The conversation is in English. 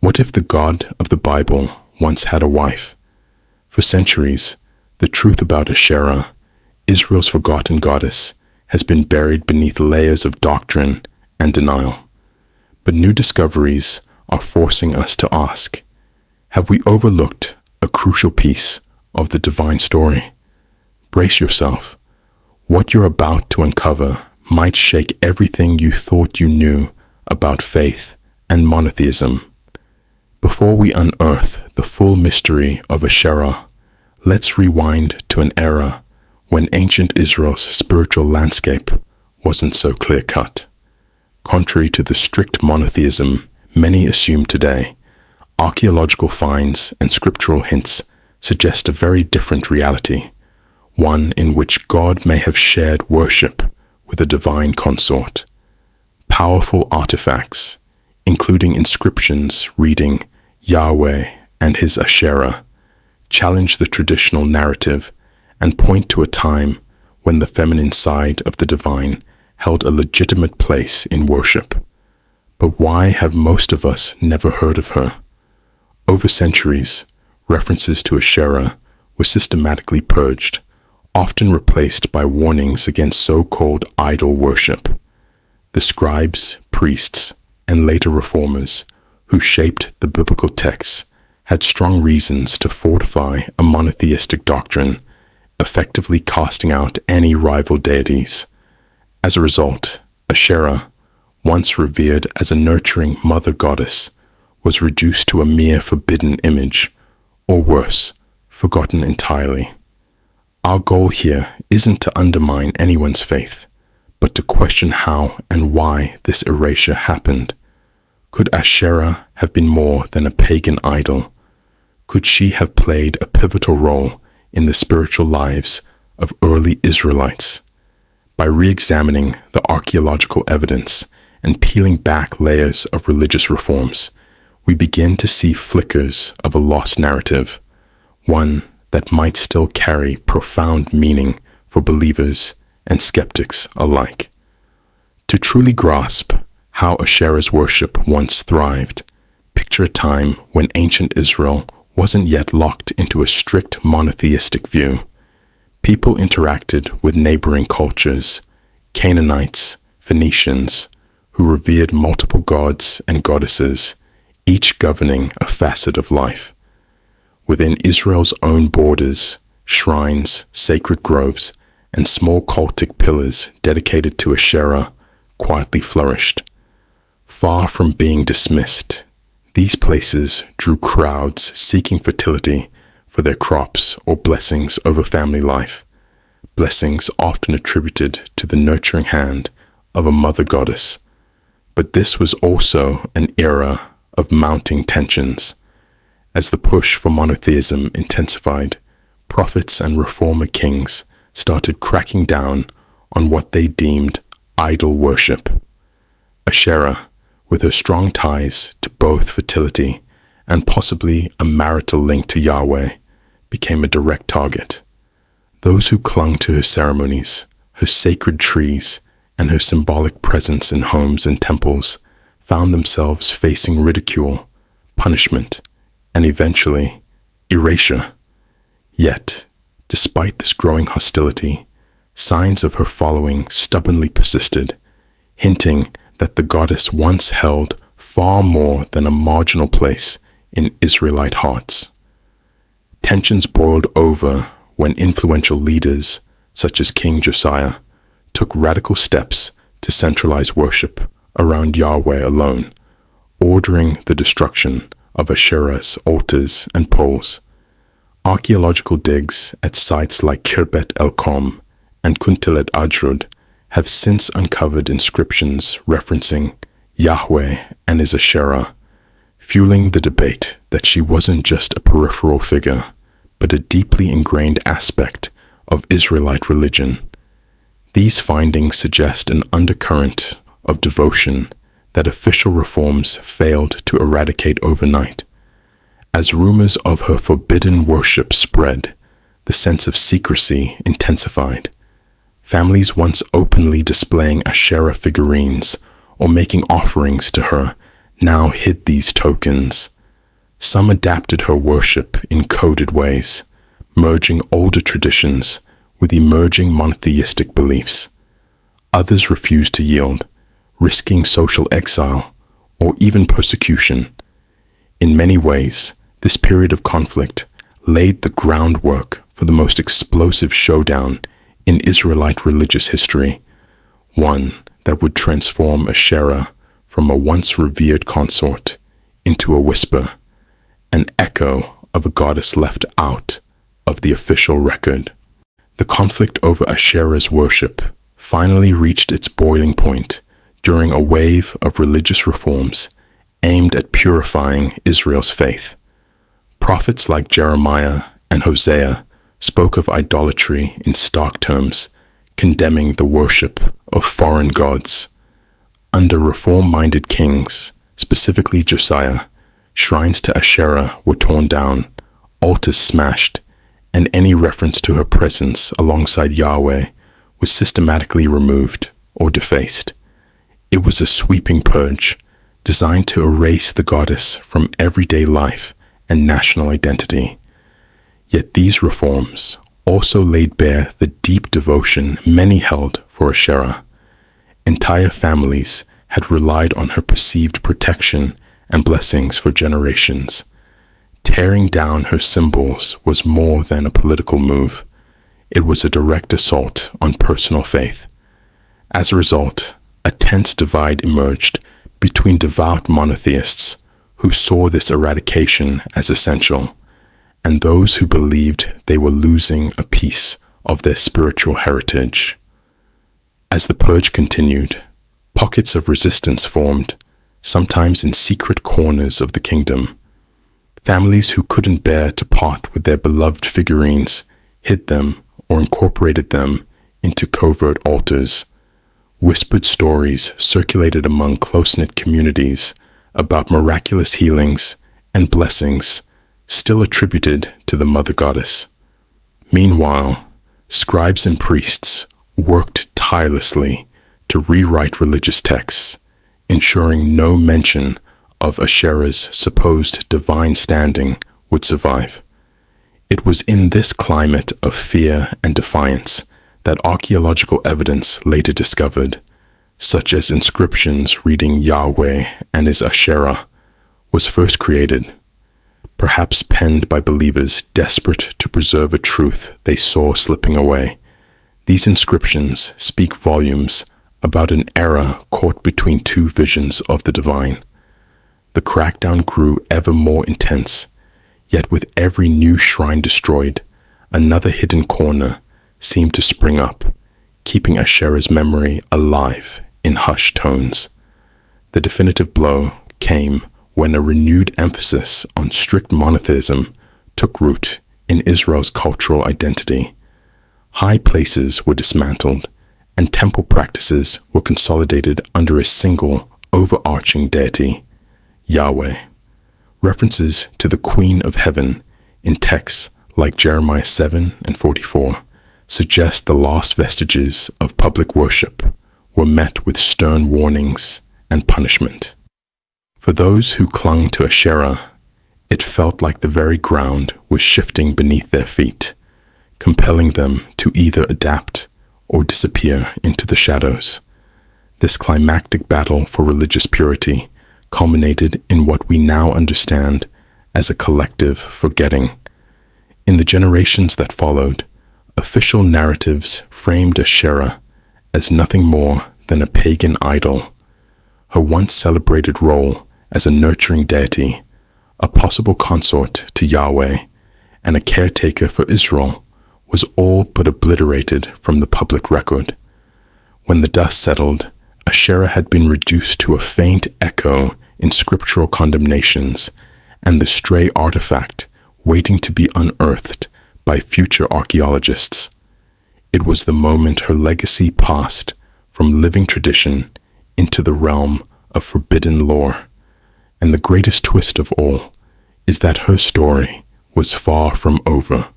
What if the God of the Bible once had a wife? For centuries, the truth about Asherah, Israel's forgotten goddess, has been buried beneath layers of doctrine and denial. But new discoveries are forcing us to ask, have we overlooked a crucial piece of the divine story? Brace yourself. What you're about to uncover might shake everything you thought you knew about faith and monotheism. Before we unearth the full mystery of Asherah, let's rewind to an era when ancient Israel's spiritual landscape wasn't so clear-cut. Contrary to the strict monotheism many assume today, archaeological finds and scriptural hints suggest a very different reality, one in which God may have shared worship with a divine consort. Powerful artifacts, including inscriptions reading Yahweh and his Asherah, challenge the traditional narrative and point to a time when the feminine side of the divine held a legitimate place in worship. But why have most of us never heard of her? Over centuries, references to Asherah were systematically purged, often replaced by warnings against so-called idol worship. The scribes, priests, and later reformers who shaped the biblical texts had strong reasons to fortify a monotheistic doctrine, effectively casting out any rival deities. As a result, Asherah, once revered as a nurturing mother goddess, was reduced to a mere forbidden image, or worse, forgotten entirely. Our goal here isn't to undermine anyone's faith, but to question how and why this erasure happened. Could Asherah have been more than a pagan idol? Could she have played a pivotal role in the spiritual lives of early Israelites? By re-examining the archaeological evidence and peeling back layers of religious reforms, we begin to see flickers of a lost narrative, one that might still carry profound meaning for believers and skeptics alike. To truly grasp how Asherah's worship once thrived, picture a time when ancient Israel wasn't yet locked into a strict monotheistic view. People interacted with neighboring cultures, Canaanites, Phoenicians, who revered multiple gods and goddesses, each governing a facet of life. Within Israel's own borders, shrines, sacred groves, and small cultic pillars dedicated to Asherah quietly flourished. Far from being dismissed, these places drew crowds seeking fertility for their crops or blessings over family life, blessings often attributed to the nurturing hand of a mother goddess. But this was also an era of mounting tensions. As the push for monotheism intensified, prophets and reformer kings started cracking down on what they deemed idol worship. Asherah, with her strong ties to both fertility and possibly a marital link to Yahweh, became a direct target. Those who clung to her ceremonies, her sacred trees, and her symbolic presence in homes and temples found themselves facing ridicule, punishment, and eventually erasure. Yet, despite this growing hostility, signs of her following stubbornly persisted, hinting that the goddess once held far more than a marginal place in Israelite hearts. Tensions boiled over when influential leaders, such as King Josiah, took radical steps to centralize worship around Yahweh alone, ordering the destruction of Asherah's altars and poles. Archaeological digs at sites like Khirbet el-Kom and Kuntilet Ajrud have since uncovered inscriptions referencing Yahweh and his Asherah, fueling the debate that she wasn't just a peripheral figure, but a deeply ingrained aspect of Israelite religion. These findings suggest an undercurrent of devotion that official reforms failed to eradicate overnight. As rumors of her forbidden worship spread, the sense of secrecy intensified. Families once openly displaying Asherah figurines or making offerings to her now hid these tokens, Some adapted her worship in coded ways, merging older traditions with emerging monotheistic beliefs. Others refused to yield, risking social exile or even persecution. In many ways, this period of conflict laid the groundwork for the most explosive showdown in Israelite religious history, one that would transform Asherah from a once revered consort into a whisper, an echo of a goddess left out of the official record. The conflict over Asherah's worship finally reached its boiling point during a wave of religious reforms aimed at purifying Israel's faith. Prophets like Jeremiah and Hosea spoke of idolatry in stark terms, condemning the worship of foreign gods. Under reform-minded kings, specifically Josiah, shrines to Asherah were torn down, altars smashed, and any reference to her presence alongside Yahweh was systematically removed or defaced. It was a sweeping purge designed to erase the goddess from everyday life and national identity. Yet these reforms also laid bare the deep devotion many held for Asherah. Entire families had relied on her perceived protection and blessings for generations. Tearing down her symbols was more than a political move. It was a direct assault on personal faith. As a result, a tense divide emerged between devout monotheists who saw this eradication as essential, and those who believed they were losing a piece of their spiritual heritage. As the purge continued, pockets of resistance formed, sometimes in secret corners of the kingdom. Families who couldn't bear to part with their beloved figurines hid them or incorporated them into covert altars. Whispered stories circulated among close-knit communities about miraculous healings and blessings still attributed to the mother goddess. Meanwhile, scribes and priests worked tirelessly to rewrite religious texts, ensuring no mention of Asherah's supposed divine standing would survive. It was in this climate of fear and defiance that archaeological evidence later discovered, such as inscriptions reading Yahweh and his Asherah, was first created, perhaps penned by believers desperate to preserve a truth they saw slipping away. These inscriptions speak volumes about an era caught between two visions of the divine. The crackdown grew ever more intense, yet with every new shrine destroyed, another hidden corner seemed to spring up, keeping Asherah's memory alive in hushed tones. The definitive blow came when a renewed emphasis on strict monotheism took root in Israel's cultural identity. High places were dismantled, and temple practices were consolidated under a single, overarching deity, Yahweh. References to the Queen of Heaven in texts like Jeremiah 7 and 44 suggest the lost vestiges of public worship were met with stern warnings and punishment. For those who clung to Asherah, it felt like the very ground was shifting beneath their feet, compelling them to either adapt or disappear into the shadows. This climactic battle for religious purity culminated in what we now understand as a collective forgetting. In the generations that followed, official narratives framed Asherah as nothing more than a pagan idol. Her once celebrated role as a nurturing deity, a possible consort to Yahweh, and a caretaker for Israel was all but obliterated from the public record. When the dust settled, Asherah had been reduced to a faint echo in scriptural condemnations, and the stray artifact waiting to be unearthed by future archaeologists. It was the moment her legacy passed from living tradition into the realm of forbidden lore. And the greatest twist of all is that her story was far from over.